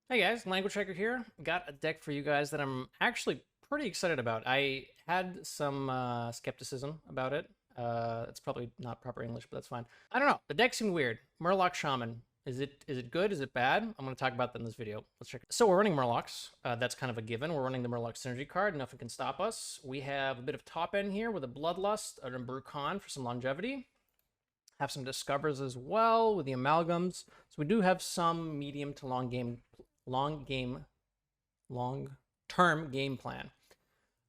Hey guys, Languagehacker here. Got a deck for you guys that I'm actually pretty excited about. I had some skepticism about it. It's probably not proper English, but that's fine. I don't know. The deck seemed weird. Murloc Shaman. Is it good? Is it bad? I'm going to talk about that in this video. Let's check it. So we're running Murlocs. That's kind of a given. We're running the Murloc Synergy card. Nothing can stop us. We have a bit of top end here with a Bloodlust and a Brucon for some longevity. Have some Discovers as well with the Amalgams. So we do have some medium to long-term game plan.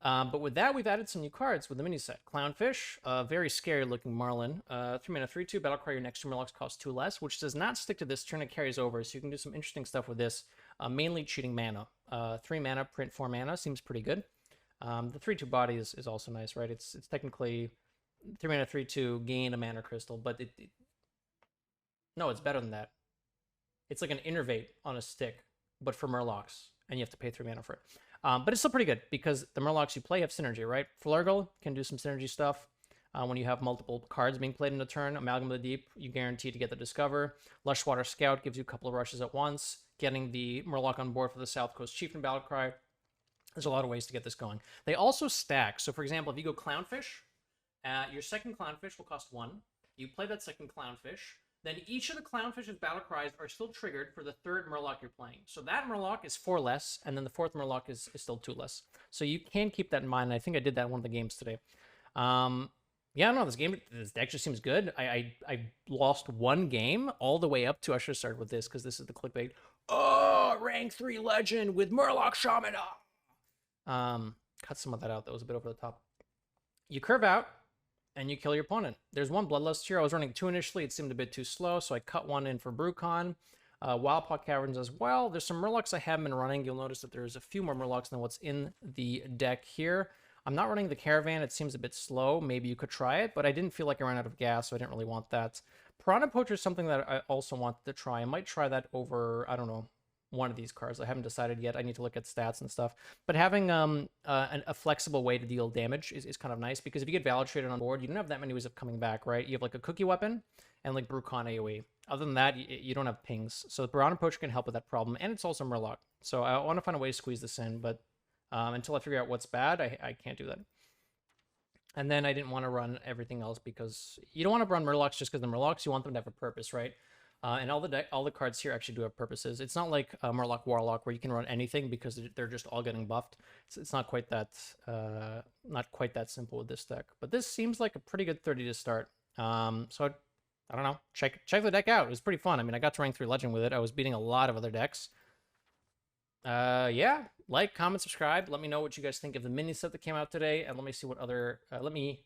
But with that, we've added some new cards with the mini set. Clownfish, a very scary looking Marlin. 3 mana, 3/2, Battlecry, your next two Murlocs cost 2 less, which does not stick to this turn, it carries over, so you can do some interesting stuff with this, mainly cheating mana. 3 mana, print 4 mana, seems pretty good. The 3/2 body is also nice, right? It's technically 3 mana, 3/2, gain a mana crystal, but no, it's better than that. It's like an Innervate on a stick, but for Murlocs, and you have to pay 3 mana for it. But it's still pretty good because the Murlocs you play have synergy, right? Flurgle can do some synergy stuff when you have multiple cards being played in a turn. Amalgam of the Deep, you guarantee to get the Discover. Lushwater Scout gives you a couple of rushes at once. Getting the Murloc on board for the South Coast Chieftain Battlecry. There's a lot of ways to get this going. They also stack. So, for example, if you go Clownfish, your second Clownfish will cost 1. You play that second Clownfish. Then each of the Clownfish's battle cries are still triggered for the third Murloc you're playing. So that Murloc is 4 less, and then the fourth Murloc is still 2 less. So you can keep that in mind. I think I did that in one of the games today. Yeah, no, this deck just seems good. I lost one game all the way up to, I should have started with this because this is the clickbait. Oh, rank 3 legend with Murloc Shaman. Cut some of that out. That was a bit over the top. You curve out, and you kill your opponent. There's one Bloodlust here. I was running 2 initially. It seemed a bit too slow, so I cut 1 in for Brucon. Wildpaw Caverns as well. There's some Murlocs I haven't been running. You'll notice that there's a few more Murlocs than what's in the deck here. I'm not running the Caravan. It seems a bit slow. Maybe you could try it, but I didn't feel like I ran out of gas, so I didn't really want that. Piranha Poacher is something that I also wanted to try. I might try that over, I don't know, one of these cards. I haven't decided yet. I need to look at stats and stuff. But having a flexible way to deal damage is kind of nice, because if you get Valor Traded on board, you don't have that many ways of coming back, right? You have like a Cookie Weapon and like Brucon AoE. Other than that, you don't have pings. So the Piranha Poacher can help with that problem, and it's also Murloc. So I want to find a way to squeeze this in, but until I figure out what's bad, I can't do that. And then I didn't want to run everything else, because you don't want to run Murlocs just because the Murlocs, you want them to have a purpose, right? And all the cards here actually do have purposes. It's not like Murloc Warlock where you can run anything because they're just all getting buffed. It's not quite that simple with this deck. But this seems like a pretty good 30 to start. So I don't know. Check the deck out. It was pretty fun. I mean, I got to rank 3 Legend with it. I was beating a lot of other decks. Yeah, like, comment, subscribe. Let me know what you guys think of the mini set that came out today, and let me see what other. Let me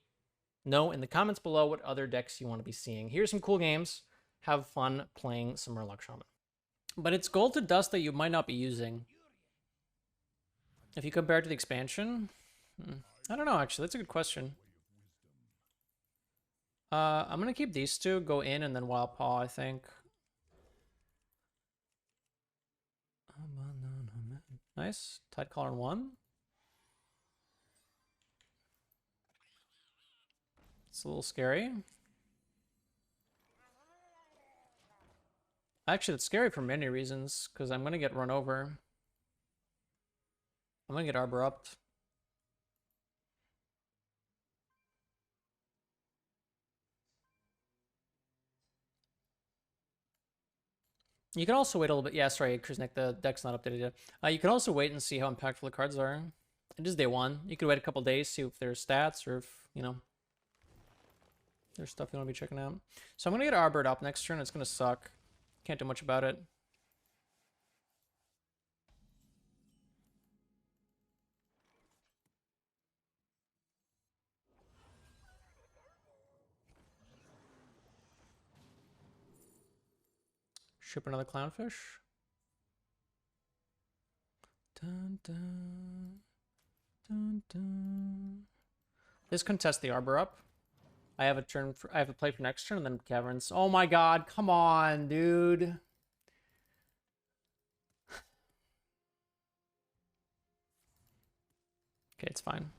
know in the comments below what other decks you want to be seeing. Here's some cool games. Have fun playing some Murloc Shaman. But it's gold to dust that you might not be using. If you compare it to the expansion, I don't know, actually. That's a good question. I'm going to keep these two, go in, and then Wild Paw, I think. Nice. Tide Collar in 1. It's a little scary. Actually, it's scary for many reasons, because I'm going to get run over. I'm going to get Arbor upped. You can also wait a little bit. Yeah, sorry, Kriznik, the deck's not updated yet. You can also wait and see how impactful the cards are. It is day 1. You could wait a couple days, see if there's stats, or if, you know, there's stuff you want to be checking out. So I'm going to get Arbored up next turn. It's going to suck. Can't do much about it. Ship another Clownfish. Dun, dun, dun, dun. This contests the Arbor up. I have a play for next turn, and then Caverns. Oh my god, come on, dude. Okay, it's fine.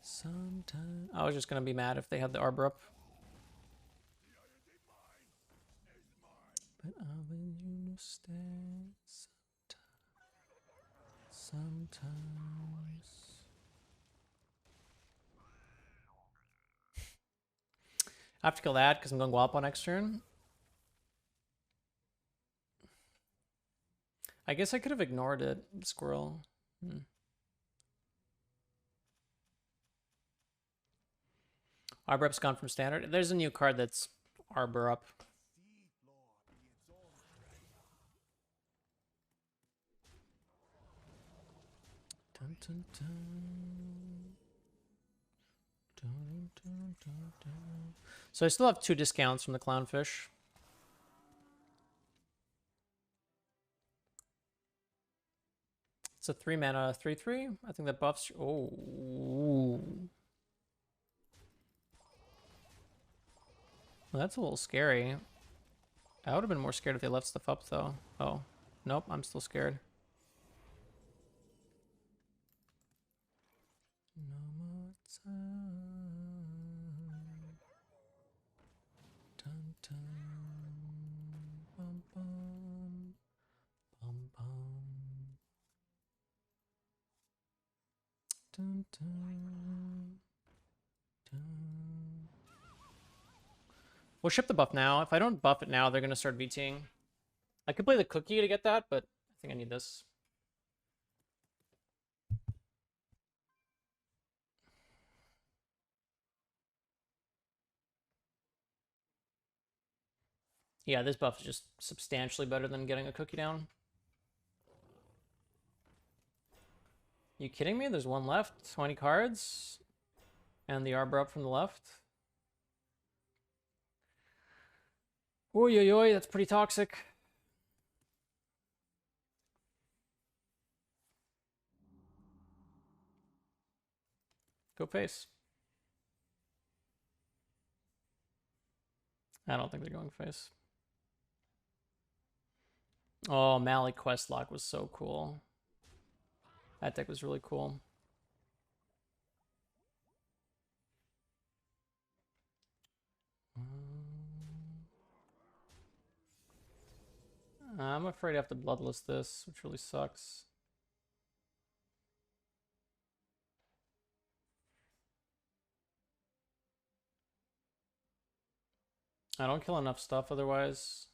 Sometimes I was just gonna be mad if they had the Arbor up. But I will stay. Sometimes. I have to kill that because I'm going Guapo next turn. I guess I could have ignored it, squirrel. Arbor up's gone from standard. There's a new card that's Arbor up. Dun, dun, dun. Dun, dun, dun, dun. So I still have 2 discounts from the clownfish. It's a 3 mana 3/3. I think that buffs. Oh, well, that's a little scary. I would have been more scared if they left stuff up, though. Oh, nope, I'm still scared. No more time. Dun, dun. Bum, bum. Bum, bum. Dun, dun. Dun. We'll ship the buff now. If I don't buff it now, they're going to start VTing. I could play the cookie to get that, but I think I need this. Yeah, this buff is just substantially better than getting a cookie down. You kidding me? There's 1 left, 20 cards, and the Arbor up from the left. Oy, oy, oy, that's pretty toxic. Go face. I don't think they're going face. Oh, Malik Questlock was so cool. That deck was really cool. I'm afraid I have to bloodless this, which really sucks. I don't kill enough stuff otherwise.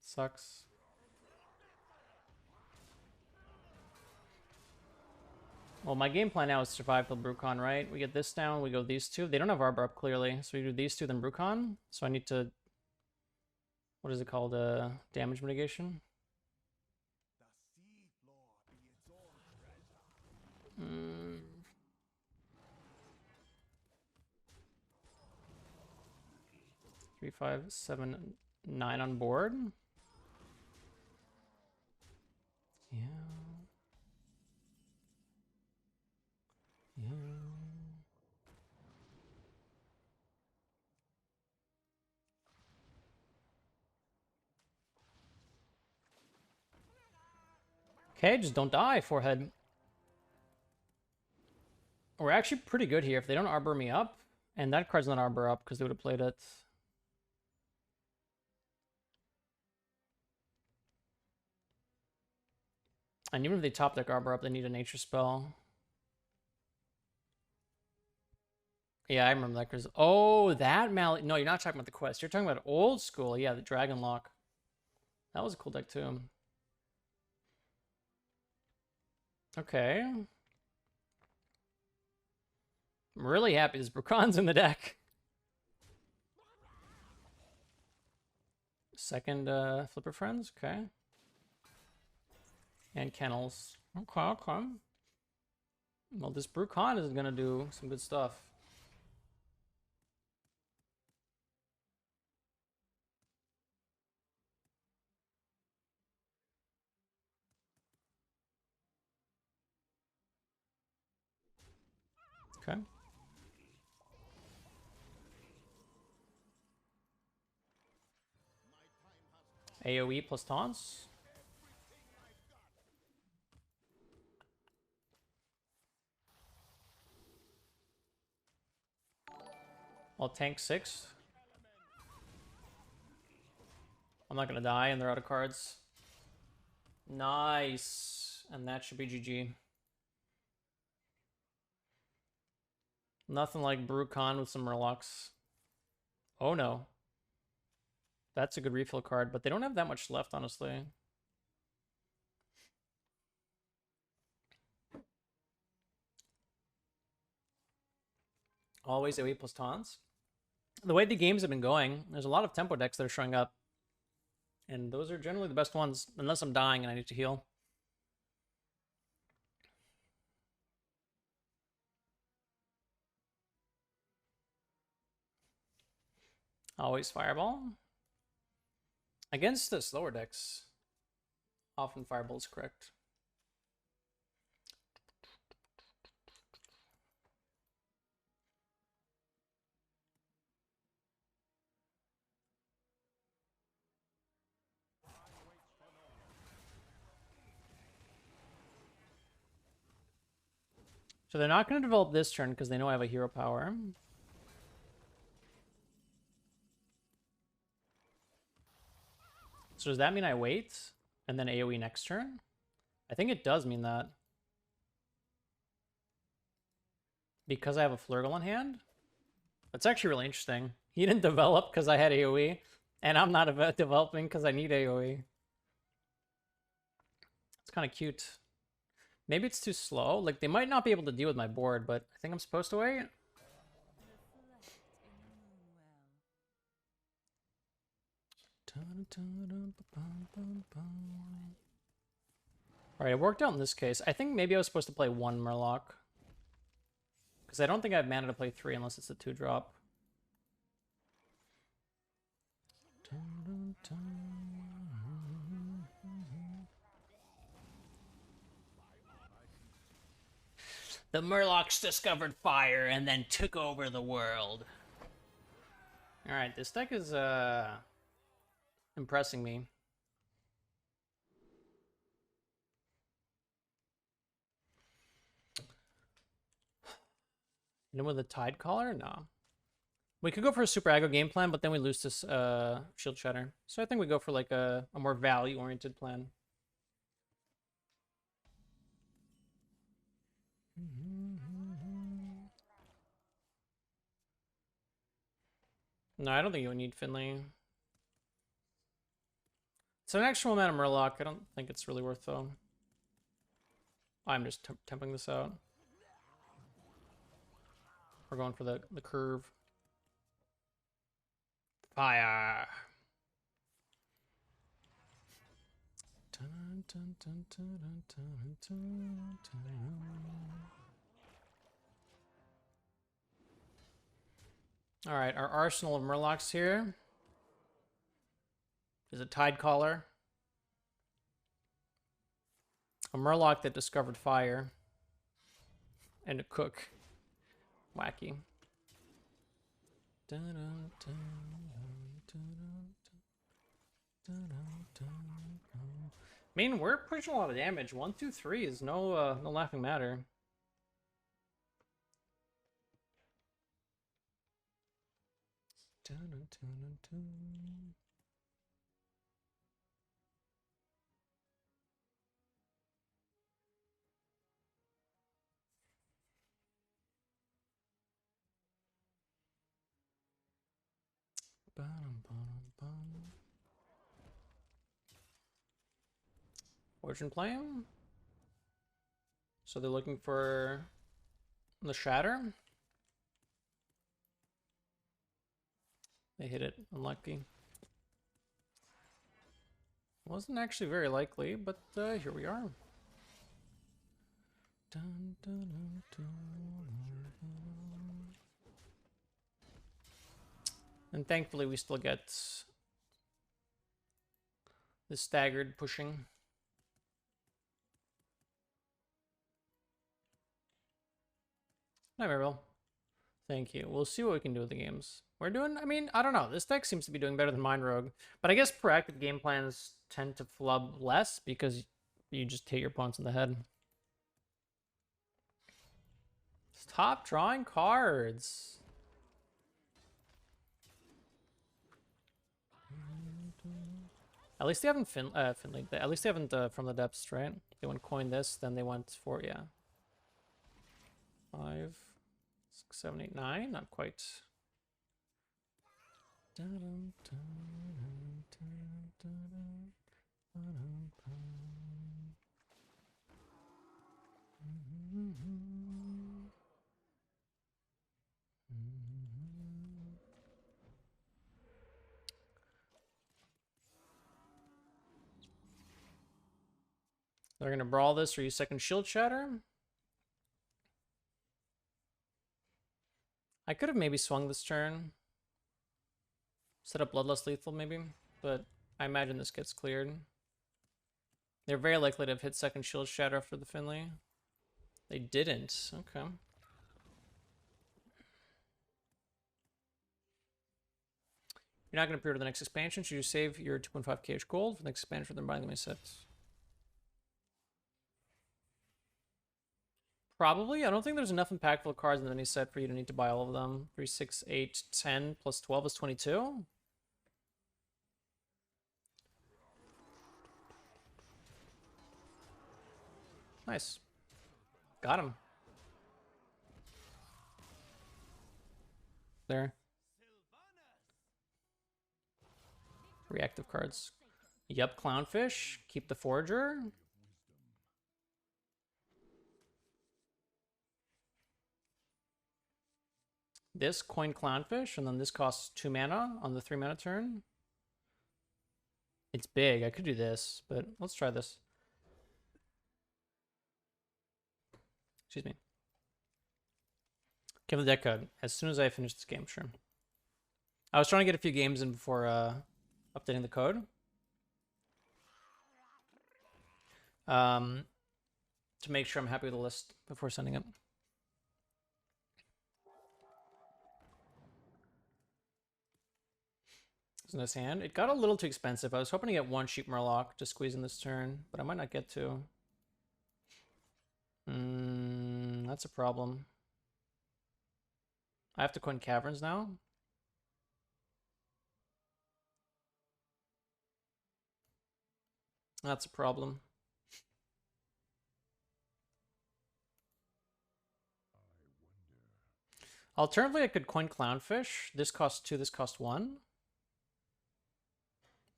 Sucks. Well, my game plan now is survive till Brucon, right? We get this down, we go these 2. They don't have Arbor up clearly, so we do these 2, then Brucon. So I need to... What is it called? Damage mitigation? 3, 5, 7, 9 on board. Yeah. Yeah. Okay, just don't die, forehead. We're actually pretty good here if they don't Arbor me up. And that card's not Arbor up because they would have played it. And even if they top deck Arbor up, they need a nature spell. Yeah, I remember that because oh, that Malik. No, you're not talking about the quest. You're talking about old school. Yeah, the Dragon Lock. That was a cool deck too. Okay. I'm really happy this Brucon's in the deck. Second Flipper Friends, okay. And Kennels. Okay, okay. Well, this Brucon is gonna do some good stuff. Okay. AoE plus taunts. I'll tank 6. I'm not gonna die and they're out of cards. Nice. And that should be GG. Nothing like Brucon with some Murlocs. Oh no. That's a good refill card, but they don't have that much left, honestly. Always AoE plus taunts. The way the games have been going, there's a lot of tempo decks that are showing up. And those are generally the best ones, unless I'm dying and I need to heal. Always Fireball. Against the slower decks, often Fireball is correct. So they're not going to develop this turn because they know I have a hero power. So does that mean I wait and then AoE next turn? I think it does mean that. Because I have a Flurgle in hand? That's actually really interesting. He didn't develop because I had AoE, and I'm not developing because I need AoE. It's kind of cute. Maybe it's too slow. Like, they might not be able to deal with my board, but I think I'm supposed to wait. Alright, it worked out in this case. I think maybe I was supposed to play one Murloc. Because I don't think I have mana to play 3 unless it's a 2-drop. The Murlocs discovered fire and then took over the world. Alright, this deck is impressing me. And with a Tide Caller? No. We could go for a super aggro game plan, but then we lose this Shield Shatter. So I think we go for like a more value-oriented plan. No, I don't think you would need Finley. It's an extra mana Murloc. I don't think it's really worth though. I'm just temping this out. We're going for the curve. Fire. All right, our arsenal of Murlocs here is a Tide Caller, a Murloc that discovered fire, and a Cook. Wacky. I mean, we're pushing a lot of damage. 1, 2, 3 is no laughing matter. Fortune Flame. So they're looking for the Shatter. They hit it. Unlucky. Wasn't actually very likely, but here we are. And thankfully we still get the staggered pushing. Hi, Maribel. Thank you. We'll see what we can do with the games. We're doing, I mean, I don't know. This deck seems to be doing better than mine, Rogue. But I guess proactive game plans tend to flub less because you just hit your opponents in the head. Stop drawing cards. At least they haven't Finley. At least they haven't from the depths, right? They went coin this, then they went for, yeah. 5, 6, 7, 8, 9. Not quite. They're going to brawl this or use second shield shatter. I could have maybe swung this turn. Set up Bloodlust Lethal maybe, but I imagine this gets cleared. They're very likely to have hit second shield shatter after the Finley. They didn't. Okay. You're not going to appear to the next expansion. Should you save your 2.5 KH gold for the next expansion for the binding set? Probably. I don't think there's enough impactful cards in any set for you to need to buy all of them. 3, 6, 8, 10 plus 12 is 22. Nice. Got him. There. Reactive cards. Yep, Clownfish. Keep the Forager. This coin Clownfish, and then this costs 2 mana on the 3 mana turn. It's big. I could do this, but let's try this. Excuse me. Give the deck code as soon as I finish this game, sure. I was trying to get a few games in before updating the code. To make sure I'm happy with the list before sending it. It's a nice hand. It got a little too expensive. I was hoping to get 1 cheap Murloc to squeeze in this turn, but I might not get to. That's a problem. I have to coin Caverns now. That's a problem. Alternatively, I could coin Clownfish. This costs 2, this costs 1.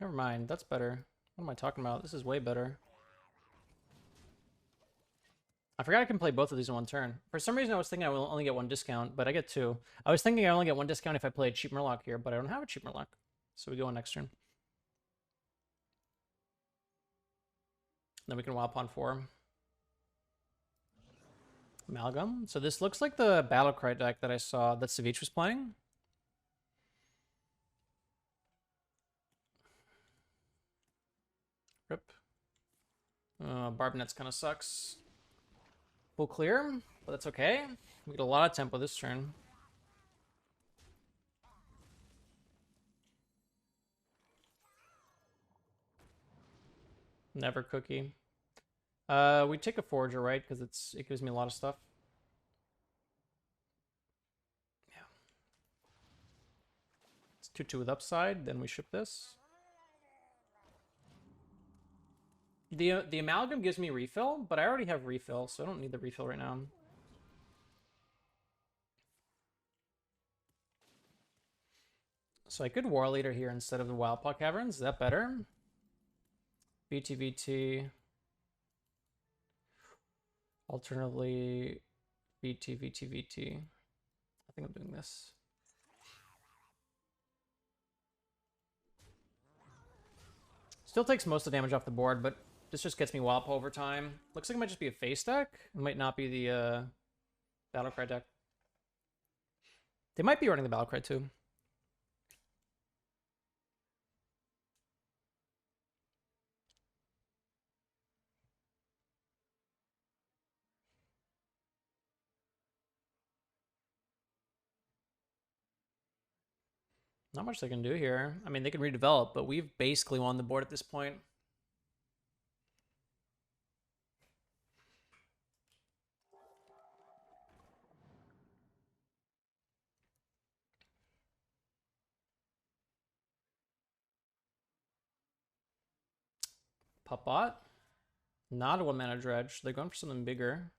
Never mind, that's better. What am I talking about? This is way better. I forgot I can play both of these in one turn. For some reason, I was thinking I will only get 1 discount, but I get 2. I was thinking I only get 1 discount if I play a cheap Murloc here, but I don't have a cheap Murloc. So we go on next turn. Then we can Wild Pond 4. Amalgam. So this looks like the Battlecry deck that I saw that Savich was playing. Rip. Barbnet's kind of sucks. Full clear, but that's okay. We get a lot of tempo this turn. Never cookie. We take a Forager, right? Because it gives me a lot of stuff. Yeah. It's 2/2 with upside. Then we ship this. The Amalgam gives me refill, but I already have refill, so I don't need the refill right now. So I could War Leader here instead of the Wildpaw Caverns. Is that better? VT. Alternatively, VT. I think I'm doing this. Still takes most of the damage off the board, but this just gets me Wildpaw over time. Looks like it might just be a face deck. It might not be the Battlecry deck. They might be running the Battlecry too. Not much they can do here. I mean, they can redevelop, but we've basically won the board at this point. top bot. Not a 1-mana dredge. They're going for something bigger.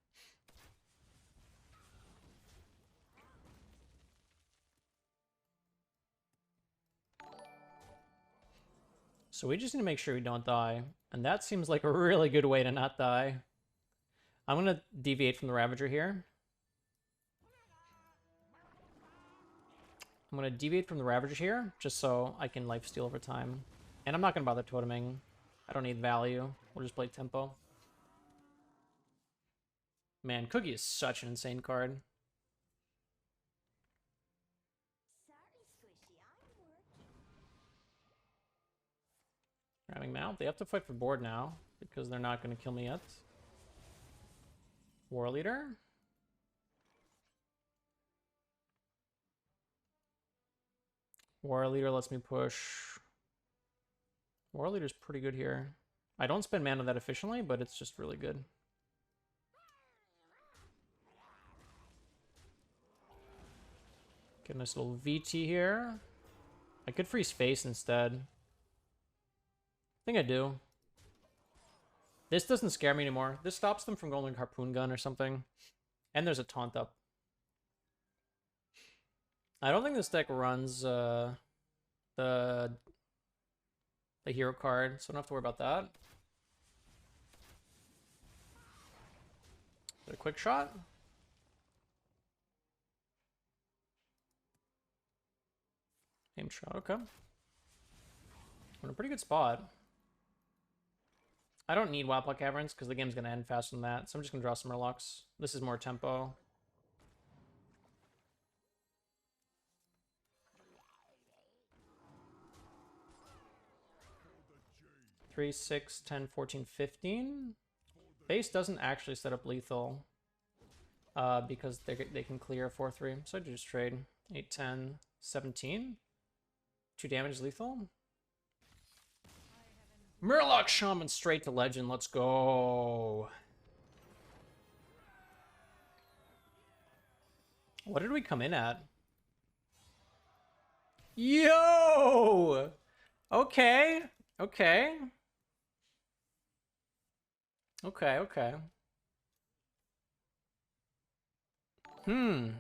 So we just need to make sure we don't die. And that seems like a really good way to not die. I'm going to deviate from the Ravager here. I'm going to deviate from the Ravager here, just so I can lifesteal over time. And I'm not going to bother toteming. I don't need value. We'll just play tempo. Man, Cookie is such an insane card. Grabbing Mount. They have to fight for board now, because they're not going to kill me yet. War Leader. War Leader lets me push. War Leader's pretty good here. I don't spend mana that efficiently, but it's just really good. Get a nice little VT here. I could freeze face instead. I think I do. This doesn't scare me anymore. This stops them from going like Harpoon Gun or something. And there's a taunt up. I don't think this deck runs the hero card, so I don't have to worry about that. Is it a quick shot? Aim shot, okay. I'm in a pretty good spot. I don't need Wildpaw Caverns because the game's going to end faster than that, so I'm just going to draw some Murlocs. This is more tempo. Three, 6, 10, 14, 15. Base doesn't actually set up lethal because they can clear 4-3, so I just trade 8, 10, 17. 2 damage lethal. Murloc Shaman straight to legend. Let's go. What did we come in at? Yo! Okay. Okay. Okay, okay. Hmm.